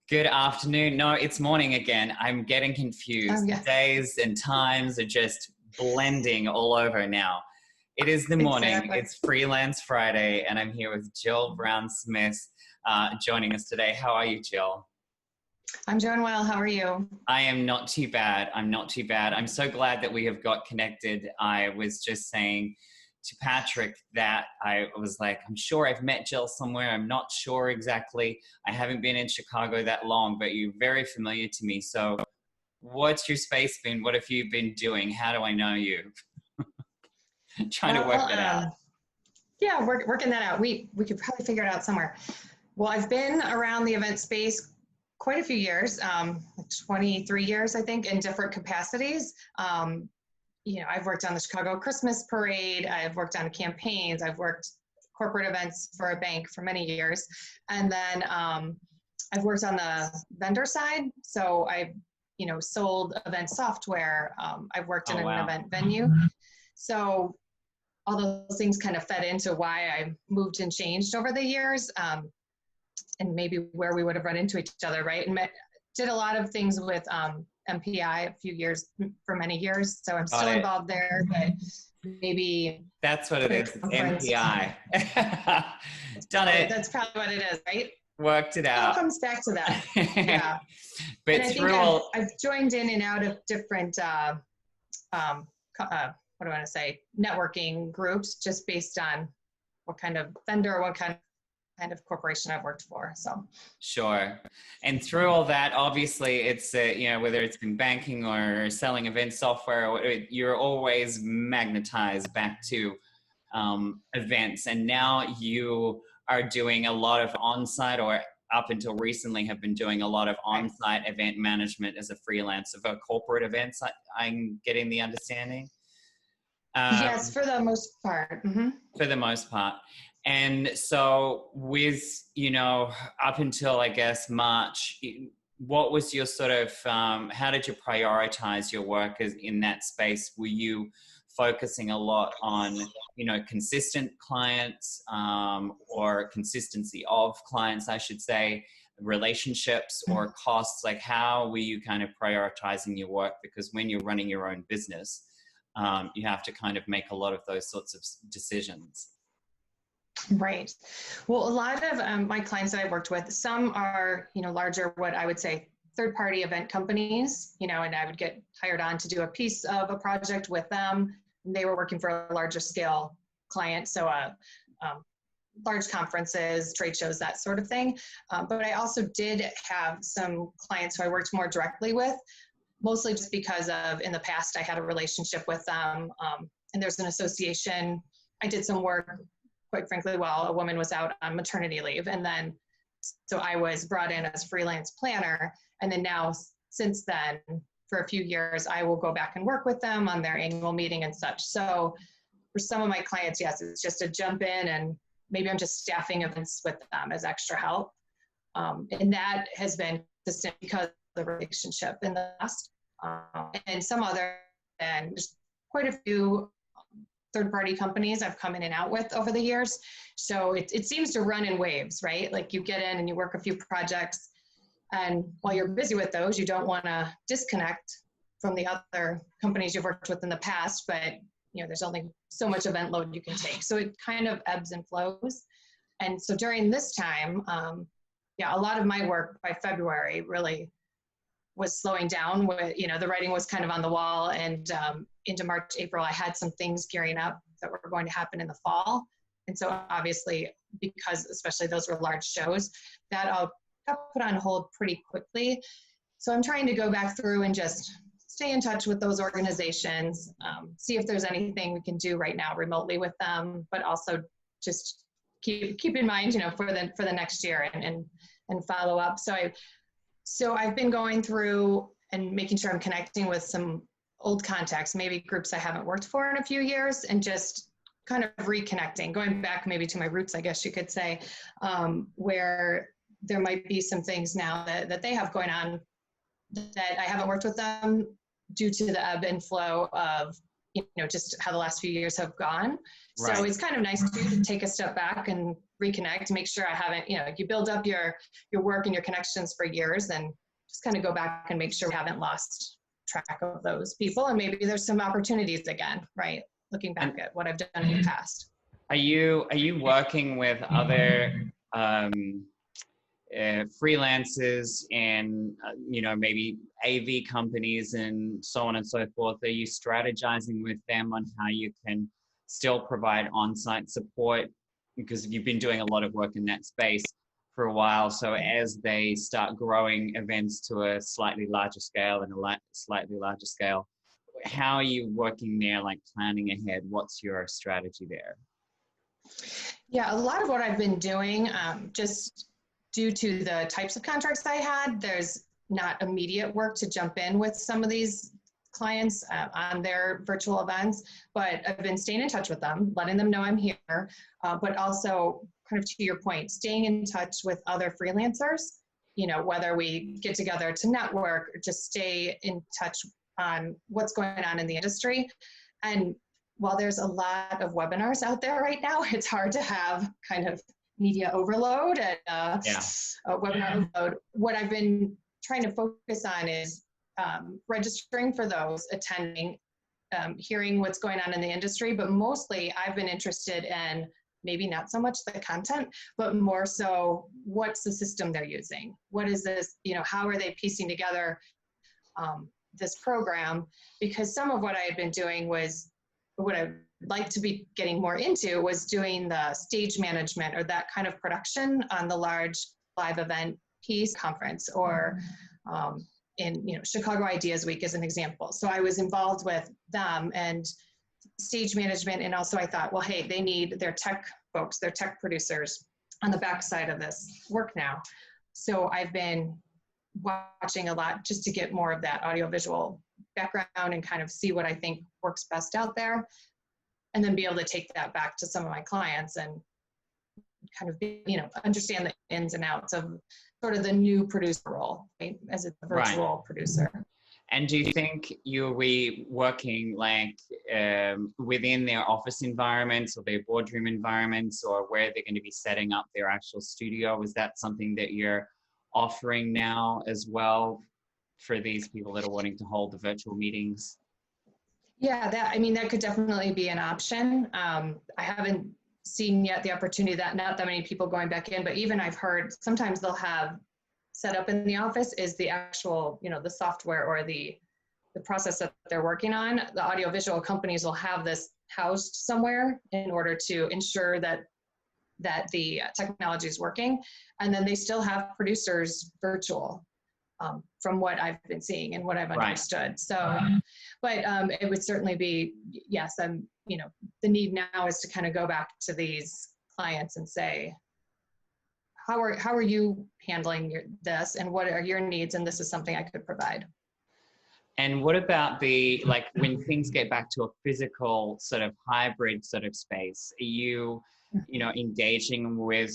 Good afternoon. No, it's morning again. I'm getting confused. Yeah, Days and times are just blending all over now. It is the morning. exactly. It's Freelance Friday, and I'm here with Jill Brown-Smith joining us today. How are you, Jill? I'm doing well. How are you? I am not too bad. I'm not too bad. I'm so glad that we have got connected. I was just saying to Patrick that I was like, I'm sure I've met Jill somewhere. I'm not sure exactly. I haven't been in Chicago that long, but you're very familiar to me. So what's your space been? What have you been doing? How do I know you? Trying to work Well, that out. yeah, working that out. We could probably figure it out somewhere. Well, I've been around the event space quite a few years, like 23 years, I think, in different capacities. I've worked on the Chicago Christmas Parade. I've worked on campaigns. I've worked corporate events for a bank for many years. And then I've worked on the vendor side. So I've, sold event software. I've worked in Oh, an wow. event venue. So all those things kind of fed into why I moved and changed over the years, and maybe where we would have run into each other, right? And did a lot of things with MPI for many years. So I'm Got still it. involved there, but maybe That's what it is. It's conference. MPI. Done it. That's probably what it is, right? Worked it It all out. comes back to that. Yeah. But And I think through all... I've joined in and out of different, what do I want to say, networking groups just based on what kind of vendor, what kind of corporation I've worked for. So Sure. And through all that, obviously, it's, whether it's in banking or selling event software, you're always magnetized back to events. And now you are doing a lot of on-site, or up until recently have been doing a lot of on-site event management as a freelancer for corporate events. I'm getting the understanding. yes, for the most part. Mm-hmm. For the most part. And so with, up until, I guess, March, what was your sort of, how did you prioritize your work in that space? Were you focusing a lot on, consistent clients, or consistency of clients, I should say, relationships or costs? Like, how were you kind of prioritizing your work? Because when you're running your own business, you have to kind of make a lot of those sorts of decisions. Right. Well, a lot of my clients that I worked with, some are, larger, what I would say, third-party event companies, and I would get hired on to do a piece of a project with them. And they were working for a larger scale client. So large conferences, trade shows, that sort of thing. But I also did have some clients who I worked more directly with, mostly just because of, in the past, I had a relationship with them. And there's an association. I did some work, quite frankly, while a woman was out on maternity leave. And then, so I was brought in as freelance planner. And then now, since then, for a few years, I will go back and work with them on their annual meeting and such. So for some of my clients, yes, it's just a jump in, and maybe I'm just staffing events with them as extra help. And that has been consistent because of the relationship in the past. And some other, and there's quite a few third-party companies I've come in and out with over the years. So it seems to run in waves, right? Like you get in and you work a few projects, and while you're busy with those, you don't want to disconnect from the other companies you've worked with in the past, but there's only so much event load you can take. So it kind of ebbs and flows. And so during this time, a lot of my work by February really was slowing down. The writing was kind of on the wall, and into March, April, I had some things gearing up that were going to happen in the fall. And so obviously, because especially those were large shows, that all got put on hold pretty quickly. So I'm trying to go back through and just stay in touch with those organizations, see if there's anything we can do right now remotely with them, but also just keep in mind, for the next year and follow up. So I've been going through and making sure I'm connecting with some old contacts, maybe groups I haven't worked for in a few years, and just kind of reconnecting, going back maybe to my roots, I guess you could say, where there might be some things now that they have going on that I haven't worked with them due to the ebb and flow of, just how the last few years have gone. Right. So it's kind of nice to take a step back and reconnect, make sure I haven't, you build up your work and your connections for years, and just kind of go back and make sure we haven't lost track of those people. And maybe there's some opportunities again, right? Looking back at what I've done in the past. Are you working with other freelancers and maybe AV companies and so on and so forth? Are you strategizing with them on how you can still provide on-site support, because you've been doing a lot of work in that space for a while? So as they start growing events to a slightly larger scale and a slightly larger scale, how are you working there, like planning ahead? What's your strategy there? Yeah, a lot of what I've been doing, just due to the types of contracts I had, there's not immediate work to jump in with some of these clients on their virtual events, but I've been staying in touch with them, letting them know I'm here, but also kind of to your point, staying in touch with other freelancers, whether we get together to network or just stay in touch on what's going on in the industry. And while there's a lot of webinars out there right now, it's hard to have kind of media overload and webinar overload. What I've been trying to focus on is registering for those, attending, hearing what's going on in the industry, but mostly I've been interested in maybe not so much the content, but more so what's the system they're using? What is this, how are they piecing together this program? Because some of what I had been doing was, what I'd like to be getting more into was doing the stage management or that kind of production on the large live event piece conference, or in Chicago Ideas Week as an example. So I was involved with them and stage management, and also I thought, well, hey, they need their tech folks, their tech producers on the backside of this work now. So I've been watching a lot just to get more of that audiovisual background and kind of see what I think works best out there, and then be able to take that back to some of my clients and kind of understand the ins and outs of sort of the new producer role, right, as a virtual producer. And do you think you'll be working like within their office environments or their boardroom environments, or where they're going to be setting up their actual studio? Is that something that you're offering now as well for these people that are wanting to hold the virtual meetings? Yeah, that could definitely be an option. I haven't seen yet the opportunity that not that many people going back in, but even I've heard sometimes they'll have set up in the office is the actual, the software or the process that they're working on. The audiovisual companies will have this housed somewhere in order to ensure that the technology is working. And then they still have producers virtual, from what I've been seeing and what I've understood. So, but it would certainly be, yes, the need now is to kind of go back to these clients and say, how are you handling this, and what are your needs? And this is something I could provide. And what about when things get back to a physical sort of hybrid sort of space? Are you, engaging with,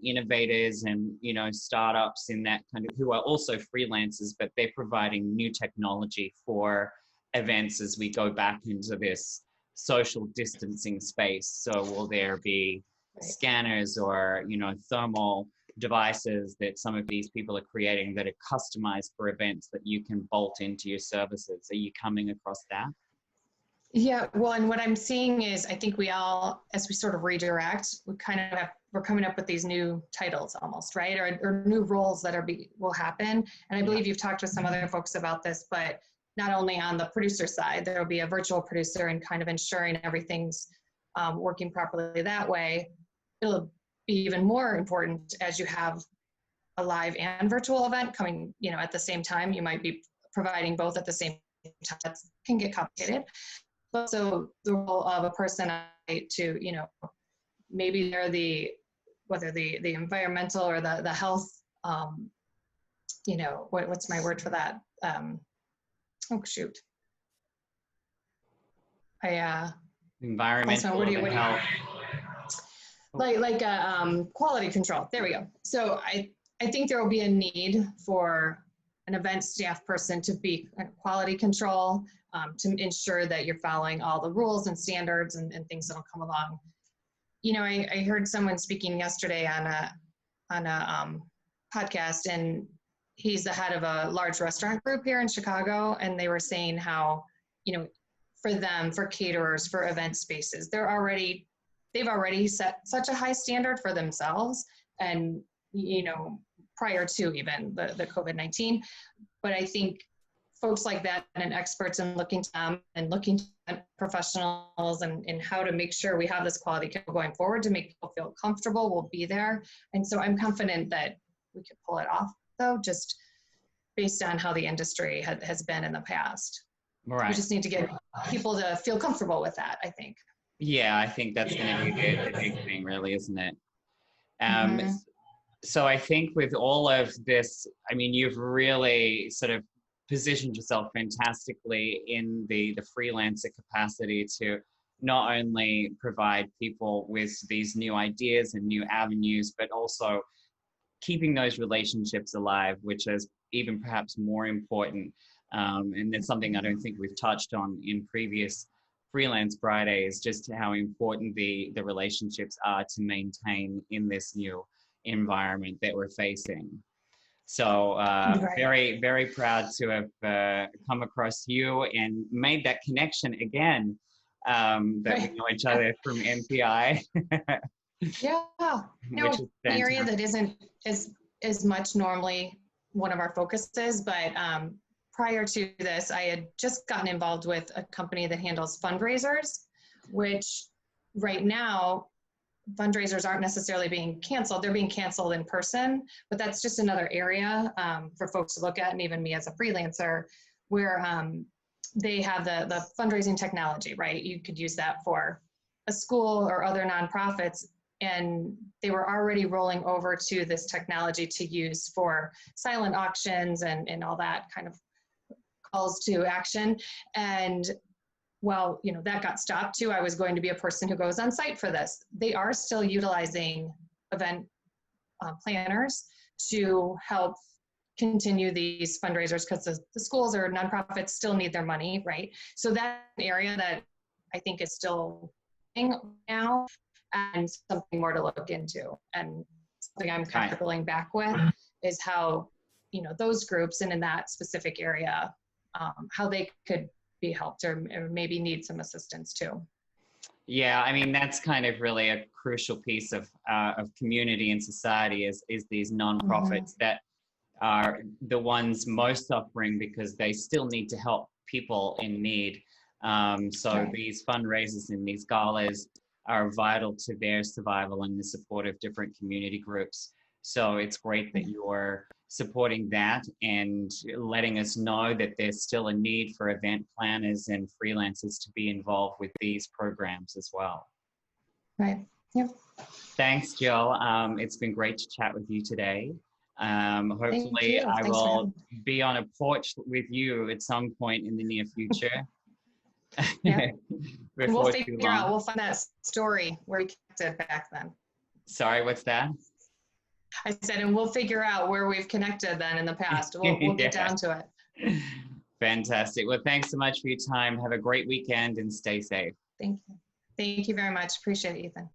innovators and, startups in that kind of, who are also freelancers, but they're providing new technology for events as we go back into this social distancing space? So will there be scanners or, thermal devices that some of these people are creating that are customized for events that you can bolt into your services? Are you coming across that? Yeah, well, and what I'm seeing is, I think we all, as we sort of redirect, we're coming up with these new titles almost, right? Or new roles that will happen. And I believe you've talked with some other folks about this, but not only on the producer side, there will be a virtual producer and kind of ensuring everything's working properly that way. It'll be even more important as you have a live and virtual event coming, at the same time. You might be providing both at the same time. That can get complicated. But so the role of a person to, maybe they're whether the environmental or the health, what's my word for that? Oh shoot. Environmental, what do you health. Like quality control. There we go. So I think there will be a need for an event staff person to be quality control, to ensure that you're following all the rules and standards and things that'll come along. You know, I heard someone speaking yesterday on a podcast, and he's the head of a large restaurant group here in Chicago, and they were saying how, you know, for them, for caterers, for event spaces, they've already set such a high standard for themselves, and, you know, prior to even the COVID-19. But I think folks like that and experts in looking to them and looking at professionals and how to make sure we have this quality care going forward to make people feel comfortable will be there. And so I'm confident that we could pull it off, though, just based on how the industry has been in the past. Right. We just need to get people to feel comfortable with that, I think. Yeah, I think that's going to be the big thing, really, isn't it? Mm-hmm. So I think with all of this, I mean, you've really sort of positioned yourself fantastically in the freelancer capacity to not only provide people with these new ideas and new avenues, but also keeping those relationships alive, which is even perhaps more important. And it's something I don't think we've touched on in previous Freelance Fridays, just how important the relationships are to maintain in this new environment that we're facing. So very, very proud to have come across you and made that connection again, that we know each other from MPI. Yeah, no, an area that isn't as much normally one of our focuses, but prior to this, I had just gotten involved with a company that handles fundraisers, which right now, fundraisers aren't necessarily being canceled. They're being canceled in person, but that's just another area for folks to look at, and even me as a freelancer, where they have the fundraising technology, right? You could use that for a school or other nonprofits, and they were already rolling over to this technology to use for silent auctions and all that kind of calls to action. And well, you know, that got stopped too. I was going to be a person who goes on site for this. They are still utilizing event planners to help continue these fundraisers, because the schools or nonprofits still need their money, right? So that's an area that I think is still now, and something more to look into. And something I'm kind of circling back with is how, you know, those groups and in that specific area, how they could be helped or maybe need some assistance too. Yeah, I mean, that's kind of really a crucial piece of community and society is these nonprofits that are the ones most suffering, because they still need to help people in need. So these fundraisers and these galas are vital to their survival and the support of different community groups. So it's great that you're supporting that and letting us know that there's still a need for event planners and freelancers to be involved with these programs as well. Right. Yep. Thanks, Jill. It's been great to chat with you today. Hopefully I will be on a porch with you at some point in the near future. Yeah. We'll figure out, we'll find that story where we connected back then. Sorry, what's that? I said, and we'll figure out where we've connected then in the past. We'll get down to it. Fantastic. Well, thanks so much for your time. Have a great weekend and stay safe. Thank you. Thank you very much. Appreciate it, Ethan.